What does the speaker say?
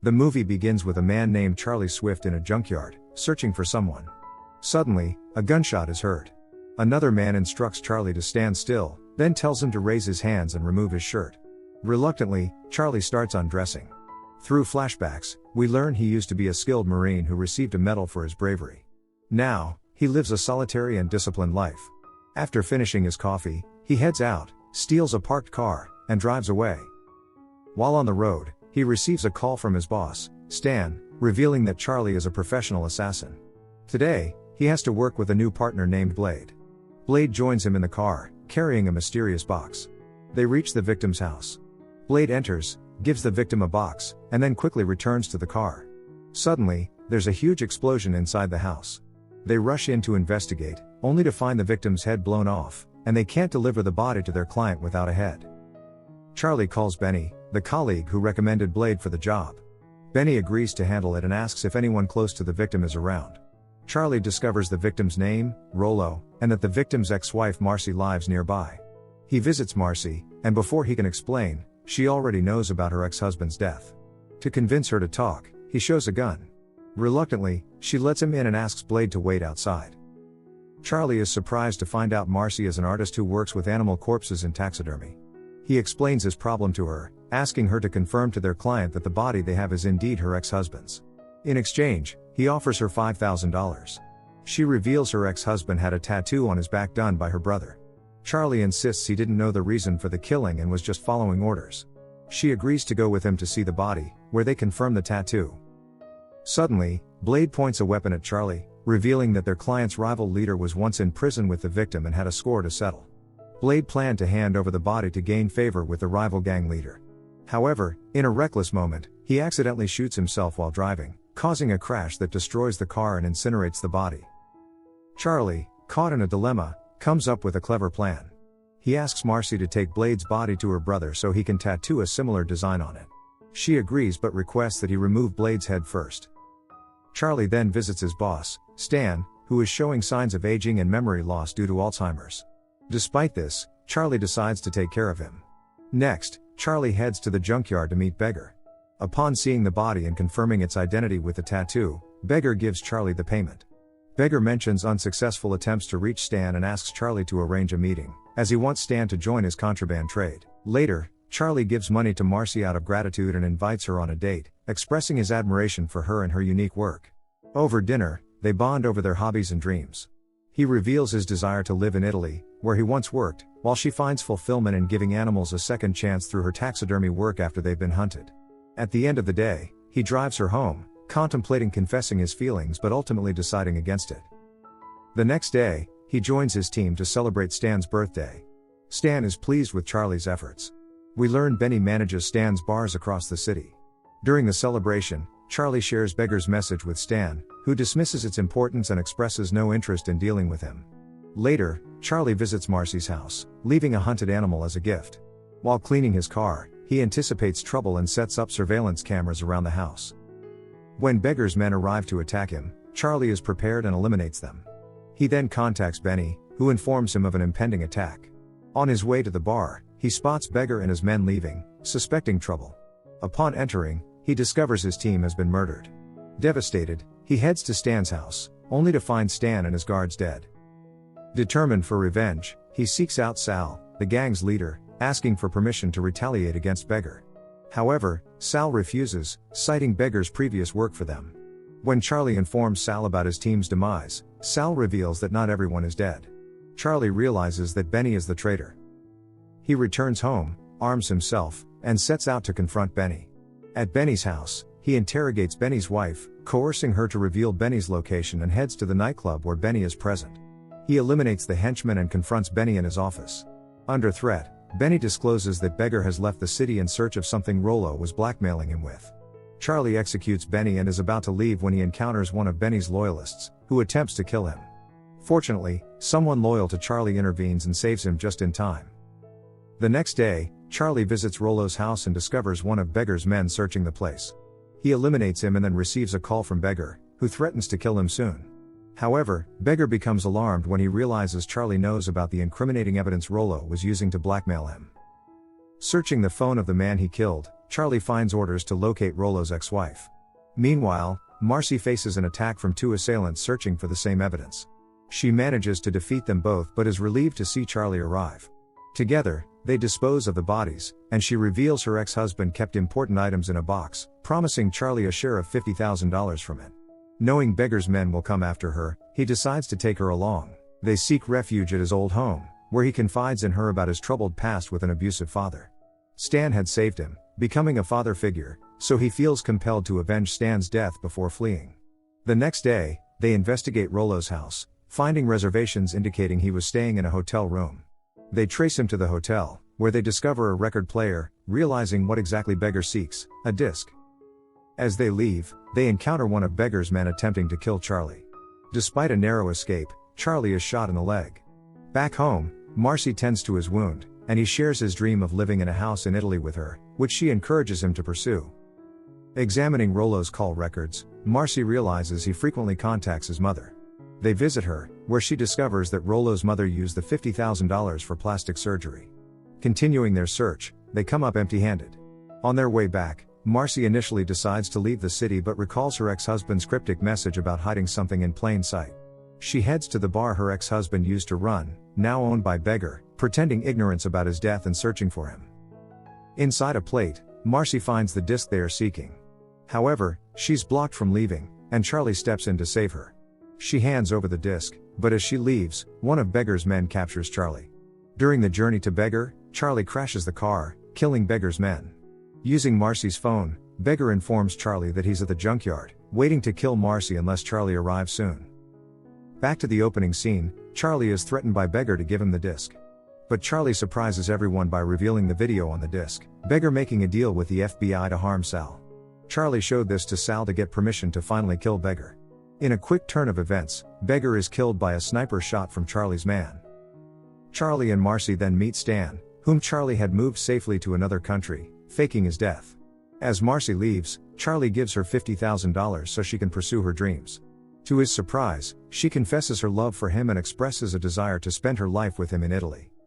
The movie begins with a man named Charlie Swift in a junkyard, searching for someone. Suddenly, a gunshot is heard. Another man instructs Charlie to stand still, then tells him to raise his hands and remove his shirt. Reluctantly, Charlie starts undressing. Through flashbacks, we learn he used to be a skilled Marine who received a medal for his bravery. Now, he lives a solitary and disciplined life. After finishing his coffee, he heads out, steals a parked car, and drives away. While on the road, he receives a call from his boss, Stan, revealing that Charlie is a professional assassin. Today, he has to work with a new partner named Blade. Blade joins him in the car, carrying a mysterious box. They reach the victim's house. Blade enters, gives the victim a box, and then quickly returns to the car. Suddenly, there's a huge explosion inside the house. They rush in to investigate, only to find the victim's head blown off, and they can't deliver the body to their client without a head. Charlie calls Benny, the colleague who recommended Blade for the job. Benny agrees to handle it and asks if anyone close to the victim is around. Charlie discovers the victim's name, Rollo, and that the victim's ex-wife Marcy lives nearby. He visits Marcy, and before he can explain, she already knows about her ex-husband's death. To convince her to talk, he shows a gun. Reluctantly, she lets him in and asks Blade to wait outside. Charlie is surprised to find out Marcy is an artist who works with animal corpses in taxidermy. He explains his problem to her, asking her to confirm to their client that the body they have is indeed her ex-husband's. In exchange, he offers her $5,000. She reveals her ex-husband had a tattoo on his back done by her brother. Charlie insists he didn't know the reason for the killing and was just following orders. She agrees to go with him to see the body, where they confirm the tattoo. Suddenly, Blade points a weapon at Charlie, revealing that their client's rival leader was once in prison with the victim and had a score to settle. Blade planned to hand over the body to gain favor with the rival gang leader. However, in a reckless moment, he accidentally shoots himself while driving, causing a crash that destroys the car and incinerates the body. Charlie, caught in a dilemma, comes up with a clever plan. He asks Marcy to take Blade's body to her brother so he can tattoo a similar design on it. She agrees but requests that he remove Blade's head first. Charlie then visits his boss, Stan, who is showing signs of aging and memory loss due to Alzheimer's. Despite this, Charlie decides to take care of him. Next, Charlie heads to the junkyard to meet Beggar. Upon seeing the body and confirming its identity with the tattoo, Beggar gives Charlie the payment. Beggar mentions unsuccessful attempts to reach Stan and asks Charlie to arrange a meeting, as he wants Stan to join his contraband trade. Later, Charlie gives money to Marcy out of gratitude and invites her on a date, expressing his admiration for her and her unique work. Over dinner, they bond over their hobbies and dreams. He reveals his desire to live in Italy, where he once worked, while she finds fulfillment in giving animals a second chance through her taxidermy work after they've been hunted. At the end of the day, he drives her home, contemplating confessing his feelings but ultimately deciding against it. The next day, he joins his team to celebrate Stan's birthday. Stan is pleased with Charlie's efforts. We learn Benny manages Stan's bars across the city. During the celebration, Charlie shares Beggar's message with Stan, who dismisses its importance and expresses no interest in dealing with him. Later, Charlie visits Marcy's house, leaving a hunted animal as a gift. While cleaning his car, he anticipates trouble and sets up surveillance cameras around the house. When Beggar's men arrive to attack him, Charlie is prepared and eliminates them. He then contacts Benny, who informs him of an impending attack. On his way to the bar, he spots Beggar and his men leaving, suspecting trouble. Upon entering, he discovers his team has been murdered. Devastated, he heads to Stan's house, only to find Stan and his guards dead. Determined for revenge, he seeks out Sal, the gang's leader, asking for permission to retaliate against Beggar. However, Sal refuses, citing Beggar's previous work for them. When Charlie informs Sal about his team's demise, Sal reveals that not everyone is dead. Charlie realizes that Benny is the traitor. He returns home, arms himself, and sets out to confront Benny. At Benny's house, he interrogates Benny's wife, coercing her to reveal Benny's location and heads to the nightclub where Benny is present. He eliminates the henchman and confronts Benny in his office. Under threat, Benny discloses that Beggar has left the city in search of something Rollo was blackmailing him with. Charlie executes Benny and is about to leave when he encounters one of Benny's loyalists, who attempts to kill him. Fortunately, someone loyal to Charlie intervenes and saves him just in time. The next day, Charlie visits Rollo's house and discovers one of Beggar's men searching the place. He eliminates him and then receives a call from Beggar, who threatens to kill him soon. However, Beggar becomes alarmed when he realizes Charlie knows about the incriminating evidence Rollo was using to blackmail him. Searching the phone of the man he killed, Charlie finds orders to locate Rollo's ex-wife. Meanwhile, Marcy faces an attack from two assailants searching for the same evidence. She manages to defeat them both but is relieved to see Charlie arrive. Together, they dispose of the bodies, and she reveals her ex-husband kept important items in a box, promising Charlie a share of $50,000 from it. Knowing Beggar's men will come after her, he decides to take her along. They seek refuge at his old home, where he confides in her about his troubled past with an abusive father. Stan had saved him, becoming a father figure, so he feels compelled to avenge Stan's death before fleeing. The next day, they investigate Rollo's house, finding reservations indicating he was staying in a hotel room. They trace him to the hotel, where they discover a record player, realizing what exactly Beggar seeks, a disc. As they leave, they encounter one of Beggar's men attempting to kill Charlie. Despite a narrow escape, Charlie is shot in the leg. Back home, Marcy tends to his wound, and he shares his dream of living in a house in Italy with her, which she encourages him to pursue. Examining Rollo's call records, Marcy realizes he frequently contacts his mother. They visit her, where she discovers that Rollo's mother used the $50,000 for plastic surgery. Continuing their search, they come up empty-handed. On their way back, Marcy initially decides to leave the city but recalls her ex-husband's cryptic message about hiding something in plain sight. She heads to the bar her ex-husband used to run, now owned by Beggar, pretending ignorance about his death and searching for him. Inside a plate, Marcy finds the disc they are seeking. However, she's blocked from leaving, and Charlie steps in to save her. She hands over the disc, but as she leaves, one of Beggar's men captures Charlie. During the journey to Beggar, Charlie crashes the car, killing Beggar's men. Using Marcy's phone, Beggar informs Charlie that he's at the junkyard, waiting to kill Marcy unless Charlie arrives soon. Back to the opening scene, Charlie is threatened by Beggar to give him the disc. But Charlie surprises everyone by revealing the video on the disc, Beggar making a deal with the FBI to harm Sal. Charlie showed this to Sal to get permission to finally kill Beggar. In a quick turn of events, Beggar is killed by a sniper shot from Charlie's man. Charlie and Marcy then meet Stan, whom Charlie had moved safely to another country, faking his death. As Marcy leaves, Charlie gives her $50,000 so she can pursue her dreams. To his surprise, she confesses her love for him and expresses a desire to spend her life with him in Italy.